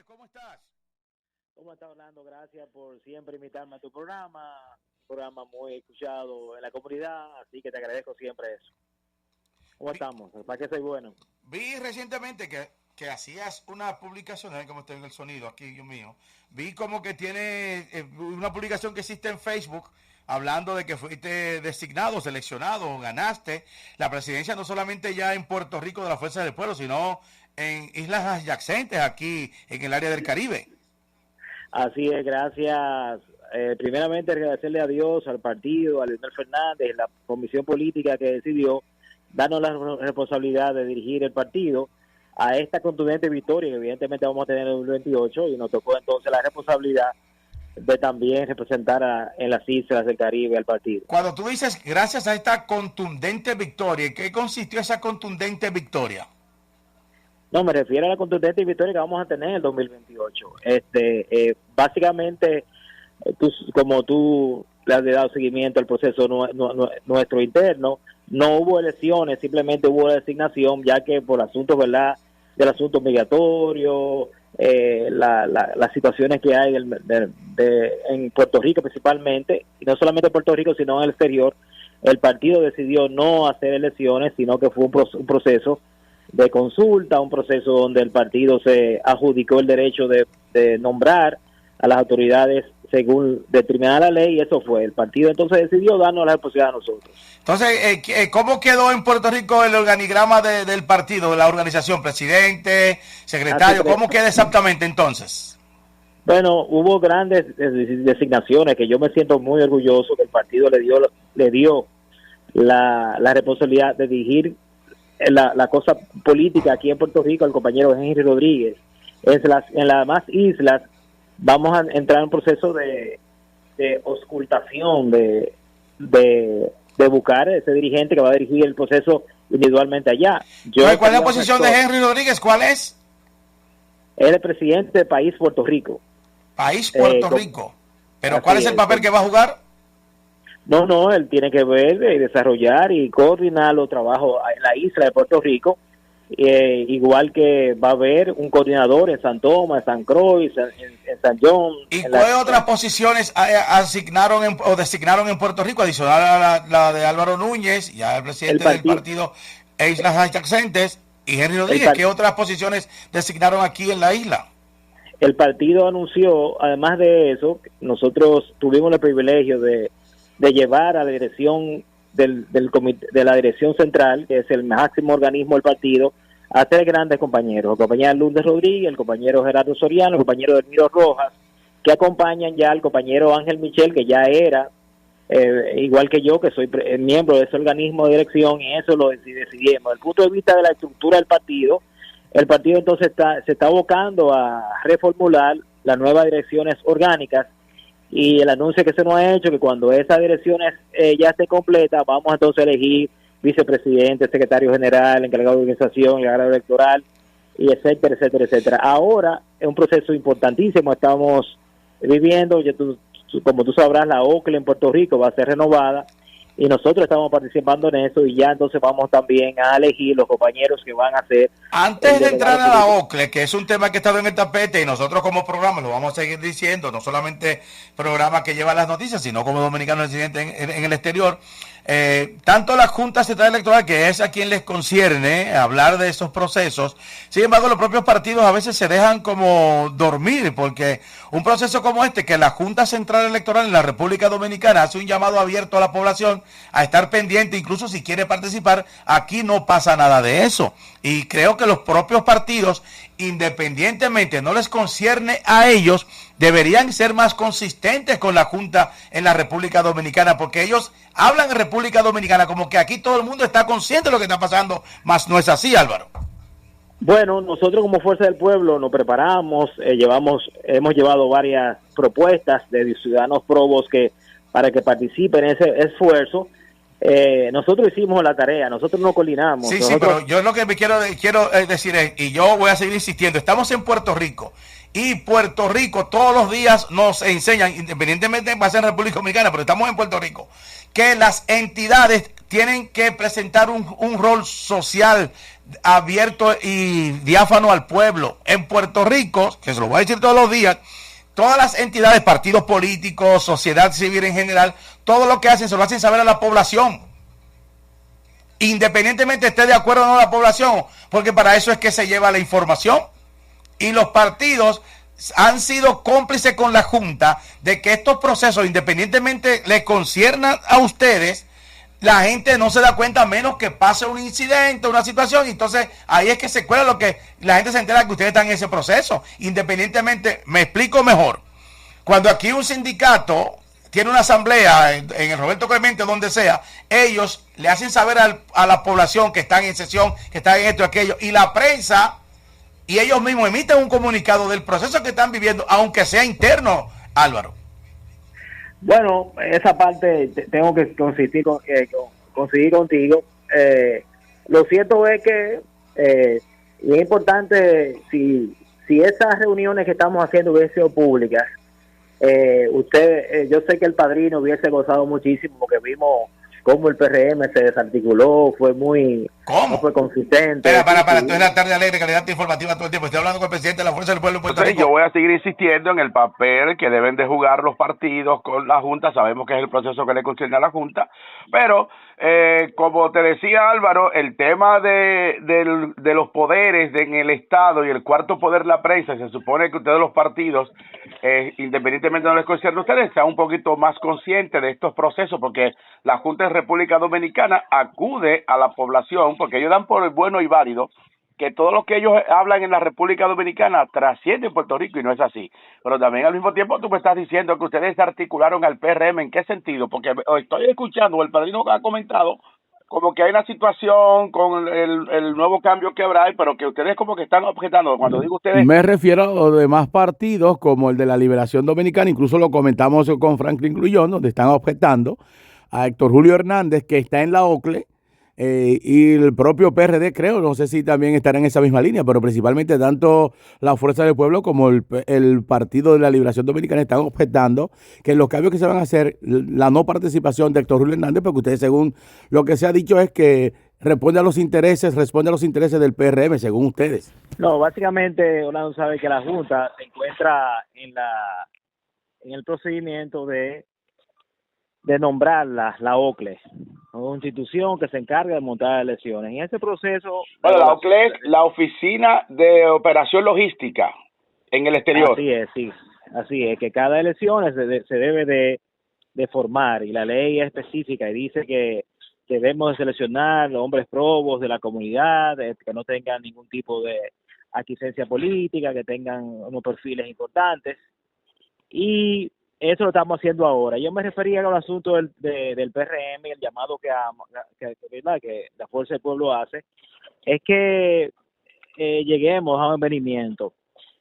¿cómo estás? ¿Cómo estás, Orlando? Gracias por siempre invitarme a tu programa. Un programa muy escuchado en la comunidad, así que te agradezco siempre eso. ¿Cómo estamos? ¿Para qué soy bueno? Vi recientemente que hacías una publicación, a ver cómo está en el sonido aquí, Dios mío. Vi como que tiene una publicación que existe en Facebook hablando de que fuiste designado, seleccionado, ganaste la presidencia no solamente ya en Puerto Rico de la Fuerza del Pueblo, sino en islas adyacentes aquí en el área del Caribe. Así es, gracias. Primeramente agradecerle a Dios, al partido, a Leonel Fernández, la comisión política que decidió darnos la responsabilidad de dirigir el partido a esta contundente victoria que evidentemente vamos a tener en el 2028 y nos tocó entonces la responsabilidad de también representar en las islas del Caribe al partido. Cuando tú dices gracias a esta contundente victoria, ¿en qué consistió esa contundente victoria? No, me refiero a la contundente victoria que vamos a tener en el 2028. Básicamente, como tú le has dado seguimiento al proceso nuestro interno, no hubo elecciones, simplemente hubo la designación, ya que por asuntos, ¿verdad?, del asunto migratorio, las situaciones que hay en Puerto Rico principalmente, y no solamente en Puerto Rico, sino en el exterior, el partido decidió no hacer elecciones, sino que fue un proceso de consulta, un proceso donde el partido se adjudicó el derecho de nombrar a las autoridades según determinada la ley, y eso fue. El partido entonces decidió darnos la responsabilidad a nosotros. Entonces, ¿cómo quedó en Puerto Rico el organigrama del partido, de la organización? ¿Presidente, secretario? ¿Cómo queda exactamente entonces? Bueno, hubo grandes designaciones que yo me siento muy orgulloso que el partido le dio la responsabilidad de dirigir la cosa política aquí en Puerto Rico al compañero Henry Rodríguez. En las demás islas vamos a entrar en un proceso de auscultación, de buscar ese dirigente que va a dirigir el proceso individualmente allá. ¿Cuál es la posición de Henry Rodríguez? ¿Cuál es? Él es el presidente del país Puerto Rico. País Puerto Rico. ¿Pero cuál es el papel que va a jugar? No, él tiene que ver, desarrollar y coordinar los trabajos en la isla de Puerto Rico, igual que va a haber un coordinador en San Tomás, en San Croix, en San John. ¿Y cuáles otras posiciones asignaron o designaron en Puerto Rico, adicional a la de Álvaro Núñez, ya el presidente del partido e Islas Adyacentes, y Henry Rodríguez? ¿Qué otras posiciones designaron aquí en la isla? El partido anunció, además de eso, nosotros tuvimos el privilegio de llevar a la dirección del comité, de la dirección central, que es el máximo organismo del partido, a tres grandes compañeros: el compañero Lourdes Rodríguez, el compañero Gerardo Soriano, el compañero Delmiro Rojas, que acompañan ya al compañero Ángel Michel, que ya era, igual que yo, que soy miembro de ese organismo de dirección, y eso lo decidimos. Desde el punto de vista de la estructura del partido, el partido entonces se está abocando a reformular las nuevas direcciones orgánicas, y el anuncio que se nos ha hecho que cuando esas direcciones ya esté completa, vamos entonces a elegir vicepresidente, secretario general, encargado de organización, encargado electoral, y etcétera, etcétera, etcétera. Ahora es un proceso importantísimo, estamos viviendo, como tú sabrás, la OCLE en Puerto Rico va a ser renovada, y nosotros estamos participando en eso, y ya entonces vamos también a elegir los compañeros que van a ser. Antes de entrar a la OCLE, que es un tema que ha estado en el tapete, y nosotros como programa lo vamos a seguir diciendo, no solamente programa que lleva las noticias, sino como dominicano residente en el exterior, tanto la Junta Central Electoral, que es a quien les concierne hablar de esos procesos, sin embargo los propios partidos a veces se dejan como dormir, porque un proceso como este, que la Junta Central Electoral en la República Dominicana hace un llamado abierto a la población a estar pendiente, incluso si quiere participar, aquí no pasa nada de eso, y creo que los propios partidos, independientemente no les concierne a ellos, deberían ser más consistentes con la Junta en la República Dominicana, porque ellos hablan en República Dominicana como que aquí todo el mundo está consciente de lo que está pasando, mas no es así, Álvaro. Bueno, nosotros como Fuerza del Pueblo nos preparamos, hemos llevado varias propuestas de ciudadanos probos para que participen en ese esfuerzo. Nosotros hicimos la tarea, nosotros no coordinamos. Sí, pero yo lo que me quiero decir es, y yo voy a seguir insistiendo, estamos en Puerto Rico, y Puerto Rico todos los días nos enseñan, independientemente va a ser en República Dominicana, pero estamos en Puerto Rico, que las entidades tienen que presentar un rol social abierto y diáfano al pueblo. En Puerto Rico, que se lo voy a decir todos los días, todas las entidades, partidos políticos, sociedad civil en general, todo lo que hacen se lo hacen saber a la población, independientemente esté de acuerdo o no la población, porque para eso es que se lleva la información. Y los partidos han sido cómplices con la Junta de que estos procesos, independientemente les conciernan a ustedes, la gente no se da cuenta a menos que pase un incidente, una situación, y entonces ahí es que se cuela lo que la gente se entera que ustedes están en ese proceso. Independientemente, me explico mejor. Cuando aquí un sindicato tiene una asamblea en el Roberto Clemente, donde sea, ellos le hacen saber a la población que están en sesión, que están en esto y aquello, y la prensa y ellos mismos emiten un comunicado del proceso que están viviendo, aunque sea interno, Álvaro. Bueno, esa parte tengo que coincidir contigo. Lo cierto es que y es importante, si esas reuniones que estamos haciendo hubiesen sido públicas, yo sé que el padrino hubiese gozado muchísimo porque vimos cómo el PRM se desarticuló, no fue consistente. Para, tú eres la tarde alegre, calidad informativa todo el tiempo. Estoy hablando con el presidente de la Fuerza del Pueblo de Puerto Rico. Yo voy a seguir insistiendo en el papel que deben de jugar los partidos con la Junta. Sabemos que es el proceso que le concierne a la Junta, pero como te decía Álvaro, el tema de los poderes en el Estado y el cuarto poder, la prensa, se supone que ustedes los partidos, independientemente de no les concierne a ustedes, sean un poquito más conscientes de estos procesos, porque la Junta de República Dominicana acude a la población, porque ellos dan por bueno y válido que todo lo que ellos hablan en la República Dominicana trasciende en Puerto Rico, y no es así. Pero también al mismo tiempo tú me estás diciendo que ustedes articularon al PRM. ¿En qué sentido? Porque estoy escuchando, el padrino ha comentado como que hay una situación con el nuevo cambio que habrá, pero que ustedes como que están objetando. Cuando digo ustedes... Me refiero a los demás partidos, como el de la Liberación Dominicana, incluso lo comentamos con Franklin Grullón, donde están objetando a Héctor Julio Hernández, que está en la OCLE, y el propio PRD, creo, no sé si también estará en esa misma línea, pero principalmente tanto la Fuerza del Pueblo como el Partido de la Liberación Dominicana están objetando que los cambios que se van a hacer, la no participación de Héctor Julio Hernández, porque ustedes, según lo que se ha dicho, es que responde a los intereses del PRM, según ustedes. No, básicamente, Orlando sabe que la Junta se encuentra en el procedimiento de nombrar la OCLE, una institución que se encarga de montar elecciones. En ese proceso... Bueno, la OCLE es la Oficina de Operación Logística en el exterior. Así es, sí. Así es, que cada elección se debe de formar, y la ley es específica y dice que debemos de seleccionar los hombres probos de la comunidad, que no tengan ningún tipo de aquiescencia política, que tengan unos perfiles importantes, y eso lo estamos haciendo ahora. Yo me refería al asunto del PRM y el llamado que la Fuerza del Pueblo hace, es que lleguemos a un avenimiento.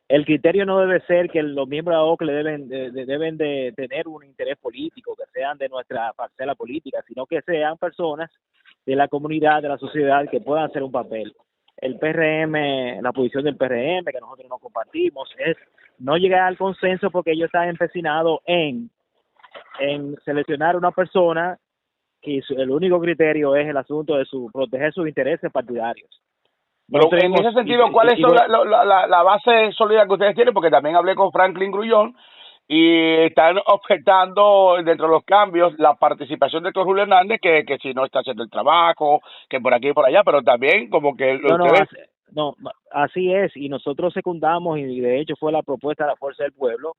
El criterio no debe ser que los miembros de la OCLE deben de tener un interés político, que sean de nuestra parcela política, sino que sean personas de la comunidad, de la sociedad, que puedan hacer un papel. El PRM, la posición del PRM, que nosotros no compartimos, es no llegar al consenso porque ellos están empecinados en seleccionar una persona que el único criterio es el asunto de proteger sus intereses partidarios. Pero en ese sentido, ¿cuáles son la base sólida que ustedes tienen? Porque también hablé con Franklin Grullón y están objetando dentro de los cambios la participación de Héctor Julio Hernández, que si no está haciendo el trabajo, que por aquí y por allá, pero también como que... No, así es, y nosotros secundamos, y de hecho fue la propuesta de la Fuerza del Pueblo,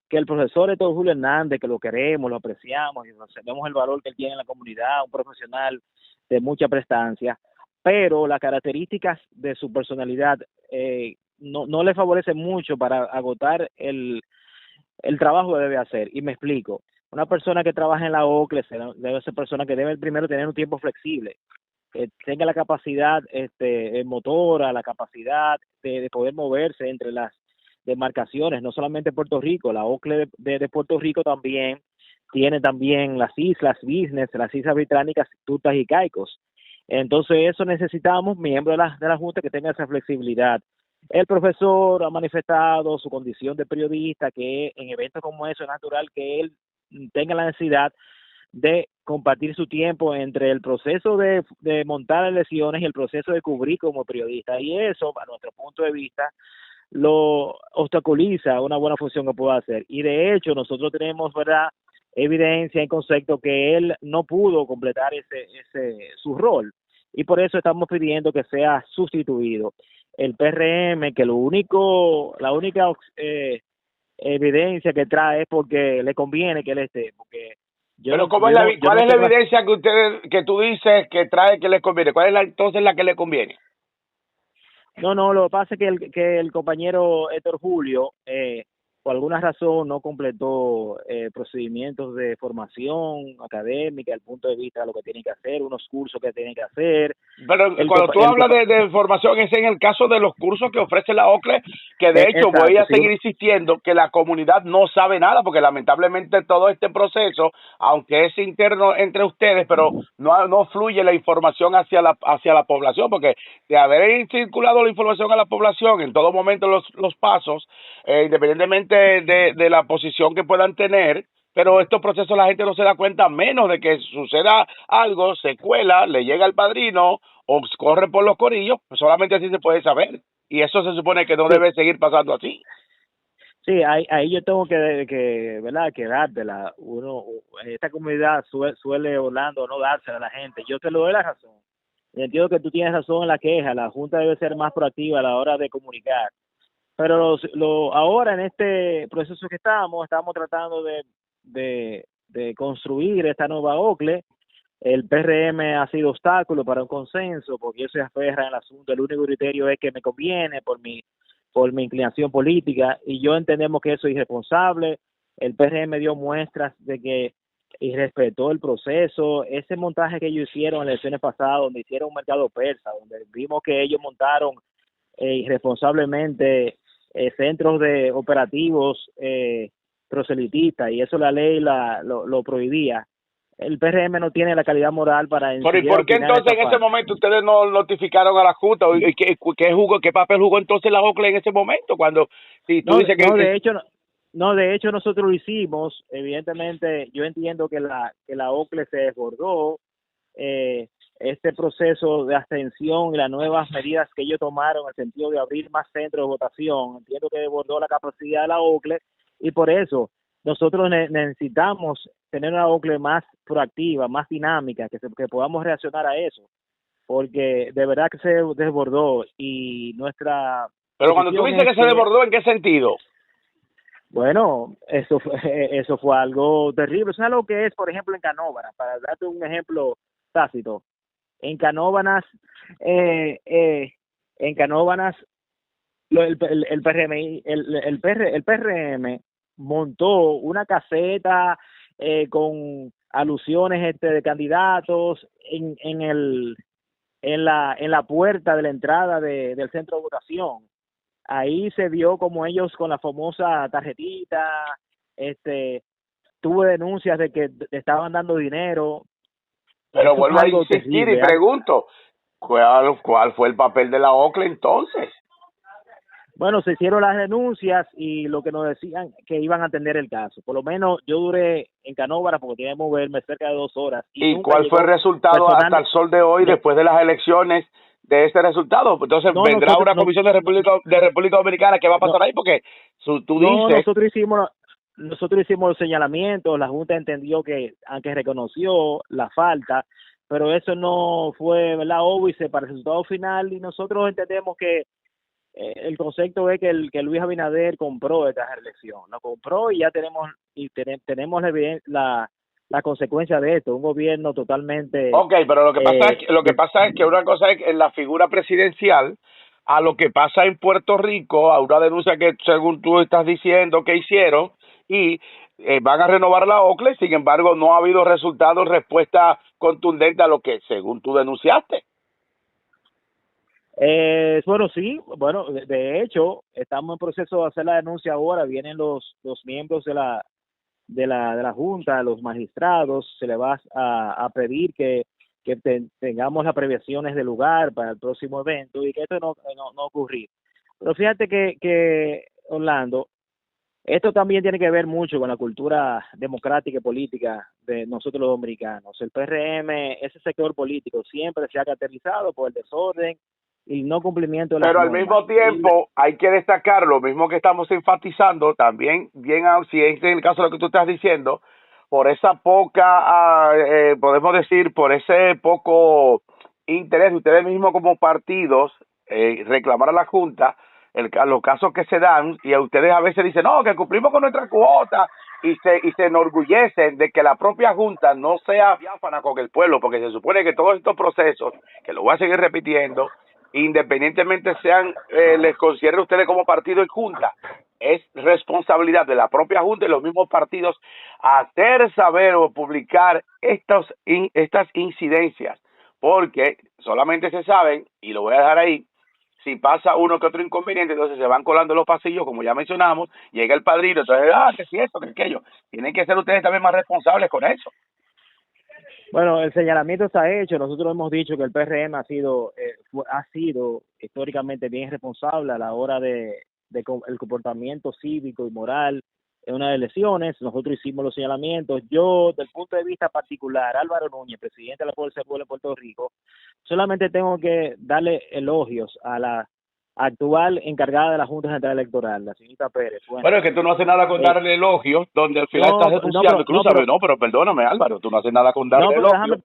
que el profesor Héctor Julio Hernández, que lo queremos, lo apreciamos, y sabemos el valor que él tiene en la comunidad, un profesional de mucha prestancia, pero las características de su personalidad no le favorecen mucho para agotar el trabajo que debe hacer. Y me explico. Una persona que trabaja en la OCLE debe ser persona que debe primero tener un tiempo flexible, tenga la capacidad motora, la capacidad de poder moverse entre las demarcaciones, no solamente Puerto Rico. La OCLE de Puerto Rico también tiene también las islas business, las islas británicas, Tutas y Caicos. Entonces eso necesitamos miembros de la Junta que tengan esa flexibilidad. El profesor ha manifestado su condición de periodista, que en eventos como eso es natural que él tenga la necesidad de compartir su tiempo entre el proceso de montar elecciones y el proceso de cubrir como periodista. Y eso, a nuestro punto de vista, lo obstaculiza una buena función que pueda hacer. Y de hecho, nosotros tenemos, ¿verdad?, evidencia en concepto que él no pudo completar su rol. Y por eso estamos pidiendo que sea sustituido. El PRM, que la única evidencia que trae es porque le conviene que él esté, porque pero ¿cuál es la evidencia que tú dices que trae que le conviene? ¿Cuál es entonces la que le conviene? No, lo que pasa es que el compañero Héctor Julio, por alguna razón, no completó procedimientos de formación académica, desde el punto de vista de lo que tiene que hacer, unos cursos que tiene que hacer. Pero cuando tú hablas de formación, es en el caso de los cursos que ofrece la OCLE, que de hecho exacto, voy a seguir insistiendo que la comunidad no sabe nada, porque lamentablemente todo este proceso, aunque es interno entre ustedes, pero no fluye la información hacia la población, porque de haber circulado la información a la población en todo momento los pasos, independientemente de la posición que puedan tener, pero estos procesos la gente no se da cuenta, menos de que suceda algo, se cuela, le llega al padrino o corre por los corillos, pues solamente así se puede saber. Y eso se supone que no debe seguir pasando así. Sí, ahí yo tengo que ¿verdad?, que dártela. Esta comunidad suele, Orlando, no dársela a la gente. Yo te lo doy la razón. Entiendo que tú tienes razón en la queja. La Junta debe ser más proactiva a la hora de comunicar. Pero ahora en este proceso que estamos tratando de construir esta nueva OCLE. El PRM ha sido obstáculo para un consenso porque ellos se aferran al asunto. El único criterio es que me conviene por mi inclinación política, y yo entendemos que eso es irresponsable. El PRM dio muestras de que irrespetó el proceso. Ese montaje que ellos hicieron en elecciones pasadas, donde hicieron un mercado persa, donde vimos que ellos montaron irresponsablemente centros de operativos proselitistas, y eso la ley lo prohibía. El PRM no tiene la calidad moral para... ¿Y por qué entonces en ese momento ustedes no notificaron a la Junta? ¿Qué papel jugó entonces la OCLE en ese momento? Cuando si tú dices que... De hecho nosotros lo hicimos. Evidentemente yo entiendo que la OCLE se desbordó. Este proceso de abstención y las nuevas medidas que ellos tomaron en el sentido de abrir más centros de votación, entiendo que desbordó la capacidad de la OCLE, y por eso nosotros necesitamos tener una OCLE más proactiva, más dinámica, que podamos reaccionar a eso, porque de verdad que se desbordó. Y nuestra... Pero cuando tú dices que se desbordó, ¿en qué sentido? Bueno, eso fue algo terrible. Eso es algo que es, por ejemplo, en Canóvanas, para darte un ejemplo tácito. En Canóvanas, el PRM montó una caseta con alusiones de candidatos en la puerta de la entrada del centro de votación. Ahí se vio como ellos con la famosa tarjetita, tuve denuncias de que estaban dando dinero. Pero vuelvo a insistir y pregunto, ¿cuál fue el papel de la OCLE entonces? Bueno, se hicieron las denuncias y lo que nos decían que iban a atender el caso. Por lo menos yo duré en Canóvanas, porque tenía que moverme cerca de 2 horas. ¿Y cuál fue el resultado hasta el sol de hoy, después de las elecciones, de este resultado? Entonces vendrá una comisión de República Dominicana. ¿Qué va a pasar ahí? Porque tú dices... Nosotros hicimos los señalamientos. La Junta entendió aunque reconoció la falta, pero eso no fue, ¿verdad?, óbice para el resultado final, y nosotros entendemos que el concepto es que Luis Abinader compró esta reelección, lo compró, y ya tenemos la consecuencia de esto, un gobierno totalmente... Ok, pero lo que pasa es que una cosa es en la figura presidencial, a lo que pasa en Puerto Rico, a una denuncia que según tú estás diciendo que hicieron, y van a renovar la OCLE. Sin embargo, no ha habido resultados, respuesta contundente a lo que según tú denunciaste. Bueno, sí, de hecho, estamos en proceso de hacer la denuncia ahora. Vienen los miembros de la Junta, los magistrados. Se le va a pedir que tengamos las previsiones de lugar para el próximo evento, y que esto no ocurrir. Pero fíjate que Orlando, Esto también tiene que ver mucho con la cultura democrática y política de nosotros los dominicanos. El PRM, ese sector político, siempre se ha caracterizado por el desorden y el no cumplimiento de las Pero al normas. mismo tiempo hay que destacar lo mismo que estamos enfatizando también, bien si es en el caso de lo que tú estás diciendo, por esa poca, podemos decir, por ese poco interés de ustedes mismos como partidos, reclamar a la Junta a los casos que se dan, y a ustedes a veces dicen, no, que cumplimos con nuestra cuota, y se enorgullecen de que la propia Junta no sea diáfana con el pueblo, porque se supone que todos estos procesos, que lo voy a seguir repitiendo, independientemente sean, les consideren ustedes como partido y Junta, es responsabilidad de la propia Junta y los mismos partidos hacer saber o publicar estas incidencias, porque solamente se saben, y lo voy a dejar ahí, si pasa uno que otro inconveniente, entonces se van colando los pasillos, como ya mencionamos, llega el padrino, entonces, que si esto, que aquello. Tienen que ser ustedes también más responsables con eso. Bueno, el señalamiento está hecho. Nosotros hemos dicho que el PRM ha sido históricamente bien responsable a la hora de el comportamiento cívico y moral en unas elecciones. Nosotros hicimos los señalamientos. Yo, del punto de vista particular, Álvaro Núñez, presidente de la Fuerza del Pueblo de Puerto Rico, solamente tengo que darle elogios a la actual encargada de la Junta Central Electoral, la señorita Pérez. Bueno, es que tú no haces nada con darle elogios, donde al final estás denunciando, pero perdóname, Álvaro, tú no haces nada con darle elogios.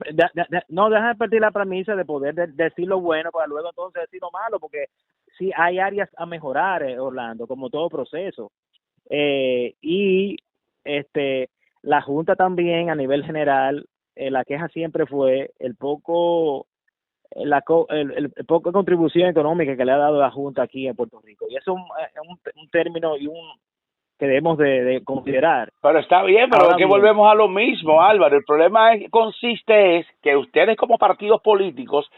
Déjame partir la premisa de poder decir lo bueno para luego entonces decir lo malo, porque sí hay áreas a mejorar, Orlando, como todo proceso. La Junta también a nivel general, la queja siempre fue el poca contribución económica que le ha dado la Junta aquí en Puerto Rico, y eso es un término que debemos de considerar. Pero está bien, pero que volvemos a lo mismo, Álvaro. El problema consiste es que ustedes como partidos políticos,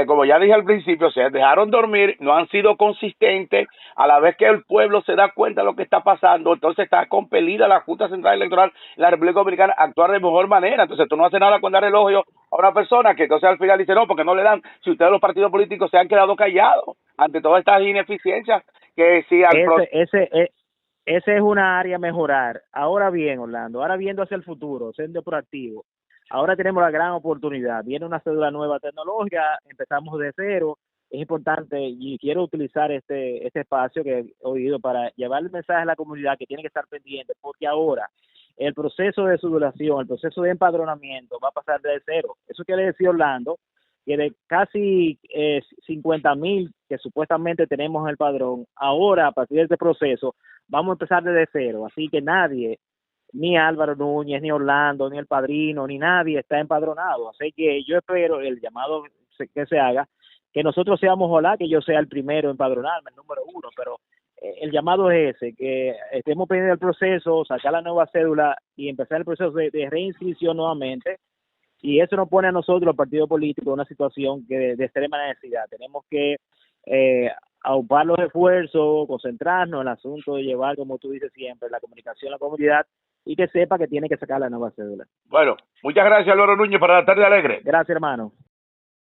como ya dije al principio, se dejaron dormir, no han sido consistentes, a la vez que el pueblo se da cuenta de lo que está pasando, entonces está compelida la Junta Central Electoral de la República Dominicana a actuar de mejor manera. Entonces tú no haces nada con dar elogio a una persona que entonces al final dice, no, porque no le dan, si ustedes los partidos políticos se han quedado callados ante todas estas ineficiencias que si ese es una área a mejorar. Ahora bien, Orlando, ahora viendo hacia el futuro, siendo proactivo, ahora tenemos la gran oportunidad. Viene una cédula nueva tecnológica, empezamos de cero. Es importante y quiero utilizar este espacio que he oído para llevar el mensaje a la comunidad que tiene que estar pendiente, porque ahora el proceso de cedulación, el proceso de empadronamiento va a pasar de cero. Eso quiere decir, Orlando, que de casi 50,000 que supuestamente tenemos en el padrón, ahora a partir de este proceso vamos a empezar desde cero. Así que nadie, ni Álvaro Núñez, ni Orlando, ni el padrino, ni nadie está empadronado. Así que yo espero el llamado que se haga, que nosotros seamos, ojalá que yo sea el primero en empadronarme, el número 1, pero el llamado es ese, que estemos pendientes del proceso, sacar la nueva cédula y empezar el proceso de reinscripción nuevamente. Y eso nos pone a nosotros, los partidos políticos, en una situación de extrema necesidad. Tenemos que aupar los esfuerzos, concentrarnos en el asunto de llevar, como tú dices siempre, la comunicación a la comunidad y que sepa que tiene que sacar la nueva cédula. Bueno, muchas gracias, Álvaro Núñez, para la tarde alegre. Gracias, hermano.